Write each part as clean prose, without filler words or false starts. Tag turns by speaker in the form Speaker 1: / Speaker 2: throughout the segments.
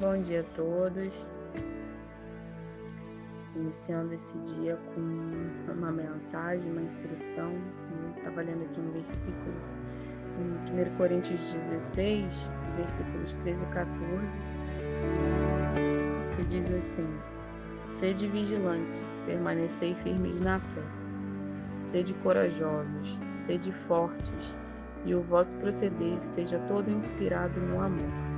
Speaker 1: Bom dia a todos. Iniciando esse dia com uma mensagem, uma instrução. Eu estava lendo aqui um versículo em 1 Coríntios 16, versículos 13 e 14, que diz assim: Sede vigilantes, permanecei firmes na fé. Sede corajosos, sede fortes, e o vosso proceder seja todo inspirado no amor.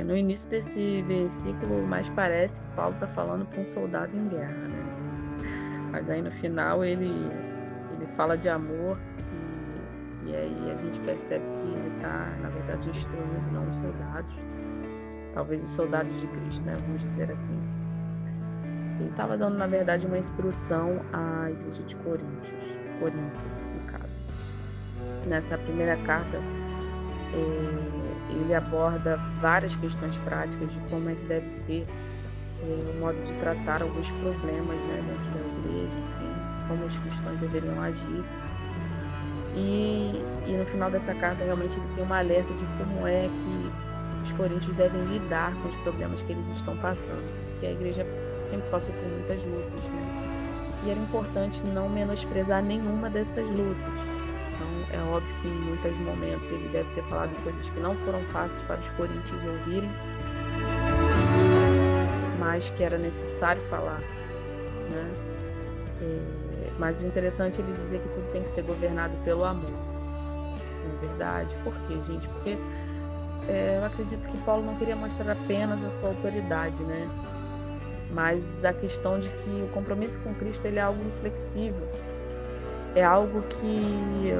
Speaker 1: No início desse versículo, mais parece que Paulo está falando para um soldado em guerra, né? Mas aí no final ele fala de amor e aí a gente percebe que ele está, na verdade, instruindo não os soldados, talvez os soldados de Cristo, né? Vamos dizer assim. Ele estava dando, na verdade, uma instrução à igreja de Corinto, no caso. Nessa primeira carta, ele aborda várias questões práticas de como é que deve ser o modo de tratar alguns problemas, né, dentro da igreja, enfim, como os cristãos deveriam agir. E no final dessa carta, realmente, ele tem uma alerta de como é que os coríntios devem lidar com os problemas que eles estão passando, porque a igreja sempre passou por muitas lutas, né? E era importante não menosprezar nenhuma dessas lutas. Então, é óbvio que em muitos momentos ele deve ter falado coisas que não foram fáceis para os coríntios ouvirem, mas que era necessário falar, né? Mas o interessante é ele dizer que tudo tem que ser governado pelo amor. Não é verdade? Por quê, gente? Porque eu acredito que Paulo não queria mostrar apenas a sua autoridade, né? Mas a questão de que o compromisso com Cristo ele é algo inflexível. É algo que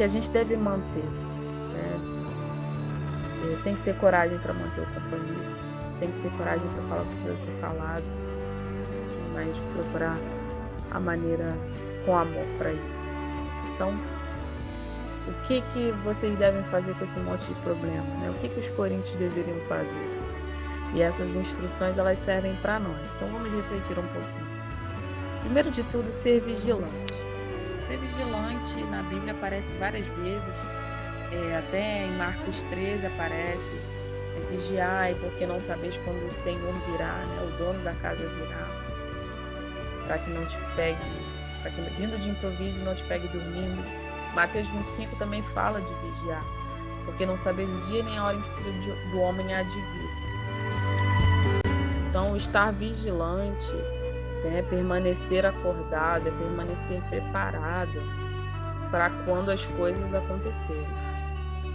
Speaker 1: a gente deve manter, né? Tem que ter coragem para manter o compromisso, tem que ter coragem para falar o que precisa ser falado, mas procurar a maneira com amor para isso. Então, o que vocês devem fazer com esse monte de problema, né? O que os coríntios deveriam fazer? E essas instruções, elas servem para nós. Então, vamos refletir um pouquinho. Primeiro de tudo, ser vigilante. Ser vigilante na Bíblia aparece várias vezes, até em Marcos 13 aparece: vigiai, porque não sabeis quando o Senhor virá, né? O dono da casa virá, para que não te pegue, para que vindo de improviso não te pegue dormindo. Mateus 25 também fala de vigiar, porque não sabeis o dia nem a hora em que o Filho do Homem há de vir. Então, estar vigilante é permanecer acordado, é permanecer preparado para quando as coisas acontecerem.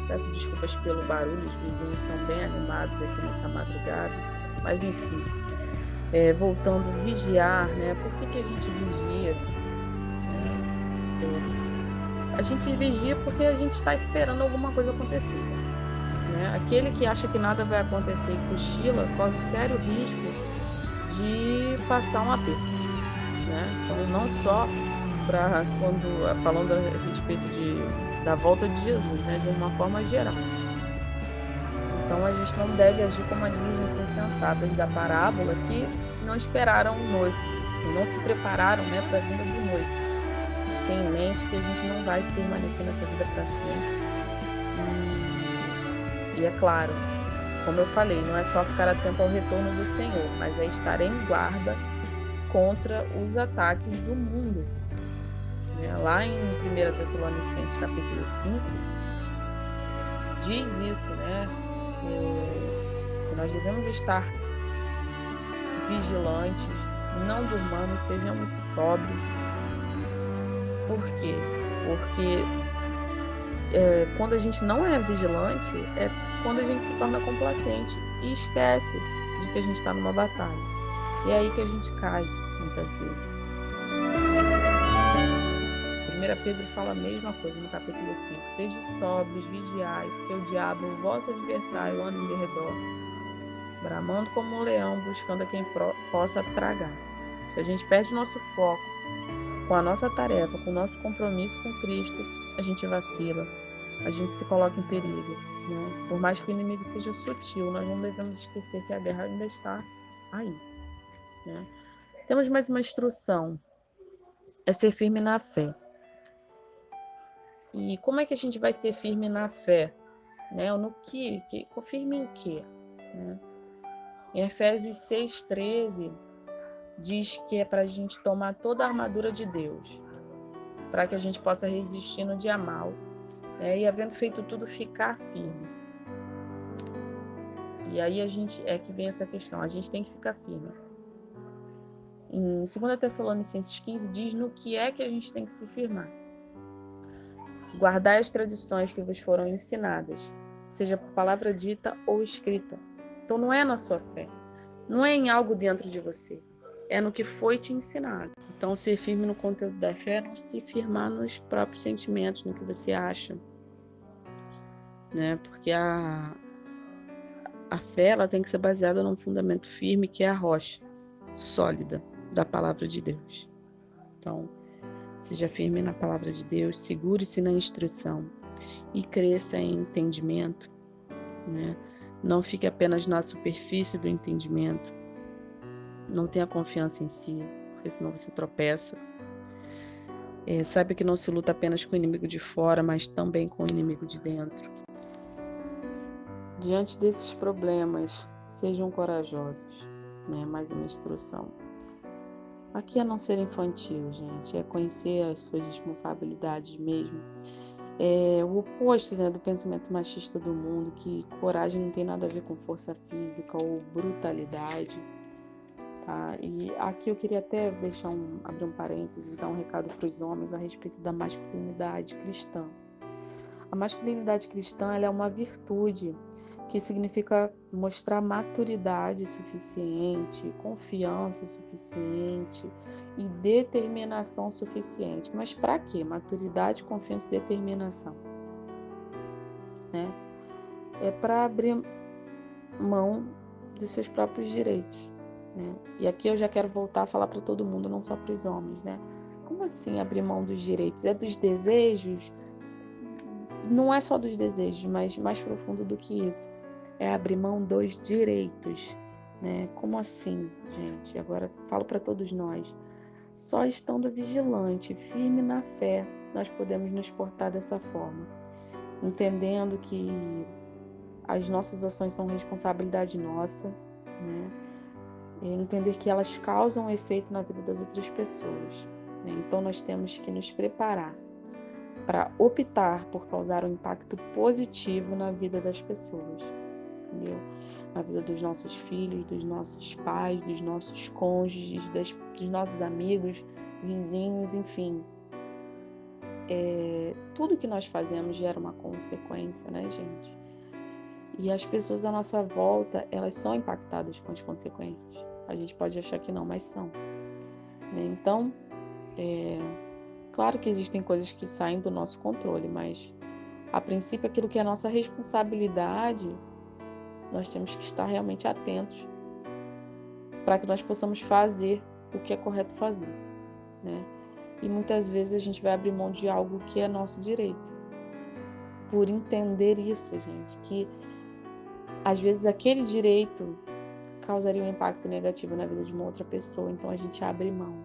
Speaker 1: Peço desculpas pelo barulho, os vizinhos estão bem animados aqui nessa madrugada, mas enfim, voltando a vigiar, né? Por que a gente vigia? A gente vigia porque a gente está esperando alguma coisa acontecer, né? Aquele que acha que nada vai acontecer e cochila corre um sério risco de passar um aperto, né? Então, não só para falando a respeito da volta de Jesus, né? De uma forma geral. Então, a gente não deve agir como as virgens insensatas da parábola que não esperaram o noivo, assim, não se prepararam, né, para a vinda do noivo. Tem em mente que a gente não vai permanecer nessa vida para sempre. E é claro, como eu falei, não é só ficar atento ao retorno do Senhor, mas é estar em guarda contra os ataques do mundo. Lá em 1 Tessalonicenses capítulo 5, diz isso, né? Que nós devemos estar vigilantes, não durmamos, sejamos sóbrios. Por quê? Porque quando a gente não é vigilante, é quando a gente se torna complacente e esquece de que a gente está numa batalha. E é aí que a gente cai, muitas vezes. 1 Pedro fala a mesma coisa no capítulo 5. Sede sóbrios, vigiai, porque o diabo, o vosso adversário, anda em derredor, bramando como um leão, buscando a quem possa tragar. Se a gente perde nosso foco com a nossa tarefa, com o nosso compromisso com Cristo, a gente vacila, a gente se coloca em perigo, né? Por mais que o inimigo seja sutil, nós não devemos esquecer que a guerra ainda está aí, né? Temos mais uma instrução, é ser firme na fé. E como é que a gente vai ser firme na fé? né? No firme em quê? Né? Em Efésios 6,13 diz que é para a gente tomar toda a armadura de Deus, para que a gente possa resistir no dia mal, né? E havendo feito tudo, ficar firme. E aí que vem essa questão, a gente tem que ficar firme. Em 2 Tessalonicenses 15 diz no que é que a gente tem que se firmar. Guardai as tradições que vos foram ensinadas, seja por palavra dita ou escrita. Então não é na sua fé, não é em algo dentro de você, é no que foi te ensinado. Então ser firme no conteúdo da fé é não se firmar nos próprios sentimentos, no que você acha, né? Porque a fé ela tem que ser baseada num fundamento firme, que é a rocha sólida da palavra de Deus. Então, seja firme na palavra de Deus, segure-se na instrução e cresça em entendimento, né? Não fique apenas na superfície do entendimento. Não tenha confiança em si, porque senão você tropeça. Saiba que não se luta apenas com o inimigo de fora, mas também com o inimigo de dentro. Diante desses problemas, sejam corajosos, né? Mais uma instrução. Aqui é não ser infantil, gente, é conhecer as suas responsabilidades mesmo. É o oposto, né, do pensamento machista do mundo, que coragem não tem nada a ver com força física ou brutalidade. Tá? E aqui eu queria até abrir um parênteses e dar um recado para os homens a respeito da masculinidade cristã. A masculinidade cristã ela é uma virtude que significa mostrar maturidade suficiente, confiança suficiente e determinação suficiente. Mas para quê? Maturidade, confiança e determinação, né? É para abrir mão dos seus próprios direitos, né? E aqui eu já quero voltar a falar para todo mundo, não só para os homens, né? Como assim abrir mão dos direitos? É dos desejos? Não é só dos desejos, mas mais profundo do que isso. É abrir mão dos direitos, né? Como assim, gente? Agora falo para todos nós. Só estando vigilante, firme na fé, nós podemos nos portar dessa forma. Entendendo que as nossas ações são responsabilidade nossa, né? E entender que elas causam efeito na vida das outras pessoas, né? Então nós temos que nos preparar para optar por causar um impacto positivo na vida das pessoas, entendeu? Na vida dos nossos filhos, dos nossos pais, dos nossos cônjuges, dos nossos amigos, vizinhos, enfim. Tudo que nós fazemos gera uma consequência, né, gente? E as pessoas à nossa volta, elas são impactadas com as consequências. A gente pode achar que não, mas são, né? Então, claro que existem coisas que saem do nosso controle, mas a princípio aquilo que é nossa responsabilidade, nós temos que estar realmente atentos para que nós possamos fazer o que é correto fazer, né? E muitas vezes a gente vai abrir mão de algo que é nosso direito. Por entender isso, gente, que às vezes aquele direito causaria um impacto negativo na vida de uma outra pessoa, então a gente abre mão,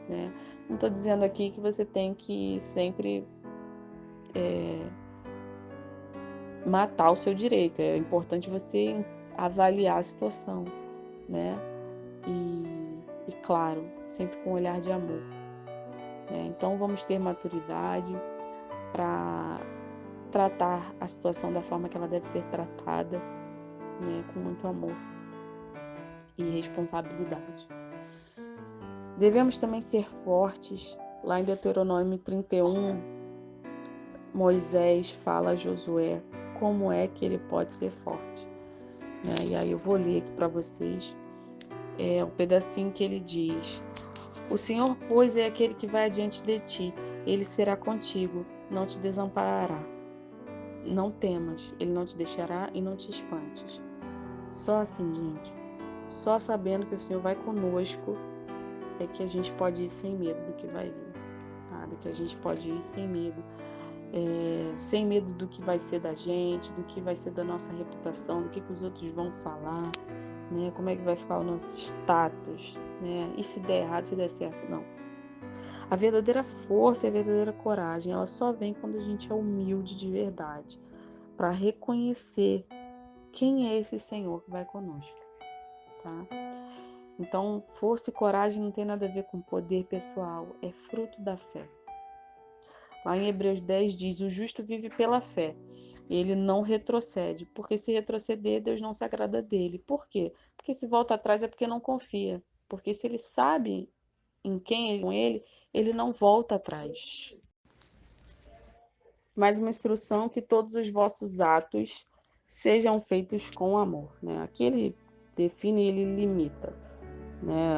Speaker 1: né? Não estou dizendo aqui que você tem que sempre matar o seu direito, é importante você avaliar a situação, né? E claro, sempre com um olhar de amor, né? Então vamos ter maturidade para tratar a situação da forma que ela deve ser tratada, né? Com muito amor e responsabilidade. Devemos também ser fortes. Lá em Deuteronômio 31, Moisés fala a Josué como é que ele pode ser forte, né? E aí eu vou ler aqui para vocês um pedacinho que ele diz: o Senhor, pois, é aquele que vai adiante de ti, ele será contigo, não te desamparará. Não temas, ele não te deixará e não te espantes. Só assim, gente, só sabendo que o Senhor vai conosco é que a gente pode ir sem medo do que vai vir, sabe? Que a gente pode ir sem medo. Sem medo do que vai ser da gente, do que vai ser da nossa reputação, do que os outros vão falar, né? Como é que vai ficar o nosso status, né? E se der errado, se der certo, não. A verdadeira força e a verdadeira coragem, ela só vem quando a gente é humilde de verdade, para reconhecer quem é esse Senhor que vai conosco, tá? Então, força e coragem não tem nada a ver com poder pessoal, é fruto da fé. Lá em Hebreus 10 diz, o justo vive pela fé, ele não retrocede, porque se retroceder, Deus não se agrada dele. Por quê? Porque se volta atrás é porque não confia, porque se ele sabe em quem é com ele, ele não volta atrás. Mais uma instrução, que todos os vossos atos sejam feitos com amor, né? Aqui ele define, ele limita, né?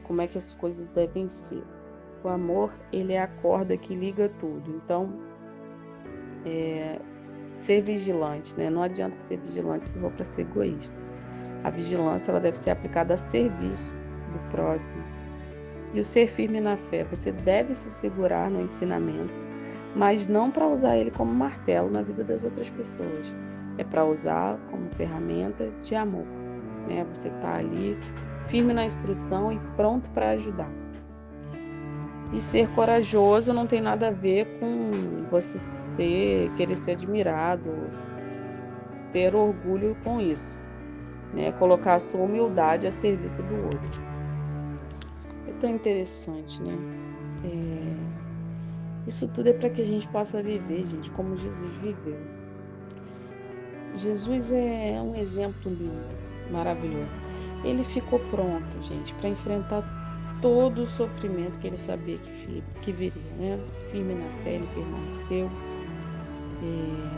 Speaker 1: Como é que as coisas devem ser. O amor, ele é a corda que liga tudo. Então, ser vigilante, né? Não adianta ser vigilante se for para ser egoísta. A vigilância, ela deve ser aplicada a serviço do próximo. E o ser firme na fé, você deve se segurar no ensinamento, mas não para usar ele como martelo na vida das outras pessoas. É para usar como ferramenta de amor, né? Você está ali firme na instrução e pronto para ajudar. E ser corajoso não tem nada a ver com você querer ser admirado, ter orgulho com isso, né? Colocar a sua humildade a serviço do outro. É tão interessante, né? Isso tudo é para que a gente possa viver, gente, como Jesus viveu. Jesus é um exemplo lindo, maravilhoso. Ele ficou pronto, gente, para enfrentar todo o sofrimento que ele sabia que viria, né? Firme na fé, ele permaneceu.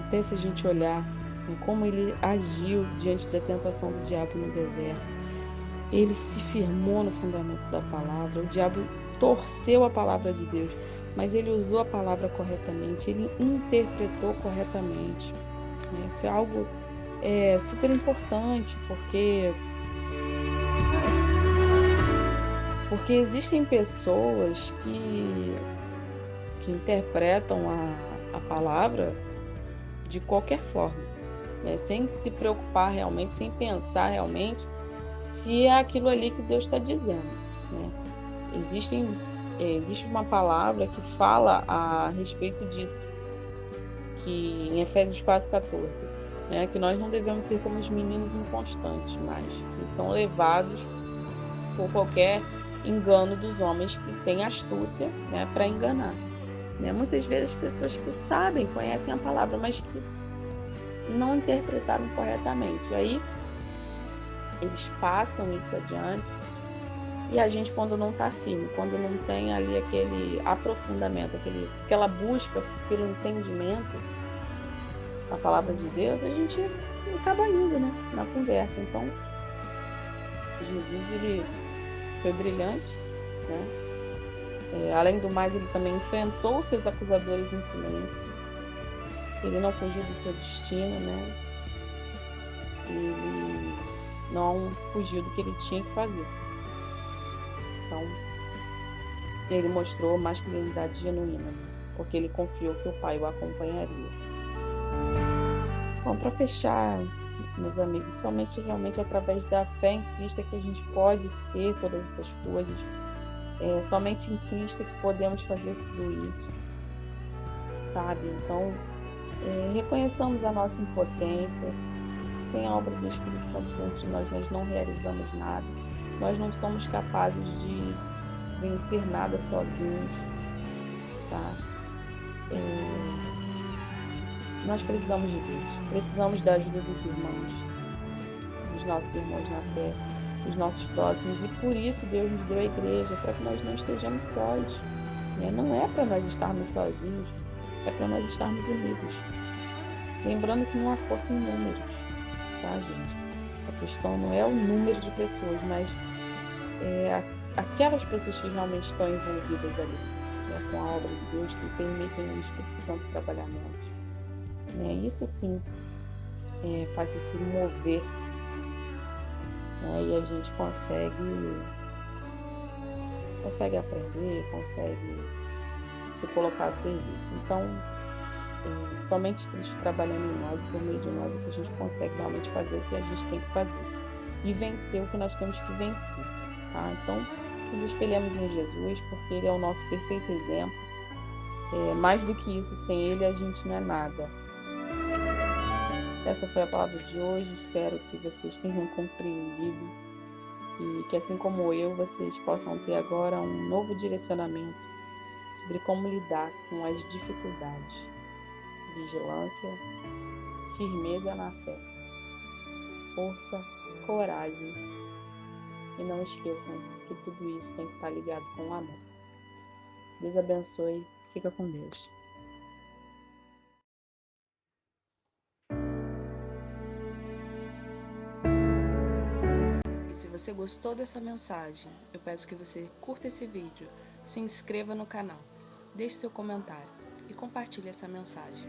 Speaker 1: Até se a gente olhar, né, como ele agiu diante da tentação do diabo no deserto, ele se firmou no fundamento da palavra. O diabo torceu a palavra de Deus, mas ele usou a palavra corretamente, ele interpretou corretamente. Né? Isso é algo super importante, porque existem pessoas que interpretam a palavra de qualquer forma, né? Sem se preocupar realmente, sem pensar realmente se é aquilo ali que Deus está dizendo, né? Existe uma palavra que fala a respeito disso, que em Efésios 4,14, né? Que nós não devemos ser como os meninos inconstantes, mas que são levados por qualquer engano dos homens que têm astúcia, né, para enganar. Né? Muitas vezes pessoas que sabem, conhecem a palavra, mas que não interpretaram corretamente. Aí eles passam isso adiante e a gente, quando não está firme, quando não tem ali aquele aprofundamento, aquela busca pelo entendimento da palavra de Deus, a gente acaba indo, né, na conversa. Então, Jesus, ele foi brilhante, né? Além do mais, ele também enfrentou seus acusadores em silêncio. Ele não fugiu do seu destino, né? Ele não fugiu do que ele tinha que fazer. Então, ele mostrou masculinidade genuína, porque ele confiou que o Pai o acompanharia. Bom, para fechar, meus amigos, somente realmente através da fé em Cristo é que a gente pode ser todas essas coisas. Somente em Cristo é que podemos fazer tudo isso, sabe? Então, reconheçamos a nossa impotência. Sem a obra do Espírito Santo dentro de nós não realizamos nada. Nós não somos capazes de vencer nada sozinhos, tá? Nós precisamos de Deus, precisamos da ajuda dos irmãos, dos nossos irmãos na fé, dos nossos próximos, e por isso Deus nos deu a igreja, para que nós não estejamos sós, né? Não é para nós estarmos sozinhos, é para nós estarmos unidos. Lembrando que não há força em números, tá, gente? A questão não é o número de pessoas, mas aquelas pessoas que realmente estão envolvidas ali, né, com a obra de Deus, que permitem o Espírito Santo trabalhar nelas. Isso sim faz se mover, né? E a gente consegue aprender, consegue se colocar a serviço. Então, somente Cristo trabalhando em nós e por meio de nós é que a gente consegue realmente fazer o que a gente tem que fazer e vencer o que nós temos que vencer, tá? Então, nos espelhamos em Jesus, porque Ele é o nosso perfeito exemplo. Mais do que isso, sem Ele a gente não é nada. Essa foi a palavra de hoje. Espero que vocês tenham compreendido e que, assim como eu, vocês possam ter agora um novo direcionamento sobre como lidar com as dificuldades. Vigilância, firmeza na fé, força, coragem. E não esqueçam que tudo isso tem que estar ligado com o amor. Deus abençoe. Fica com Deus. E se você gostou dessa mensagem, eu peço que você curta esse vídeo, se inscreva no canal, deixe seu comentário e compartilhe essa mensagem.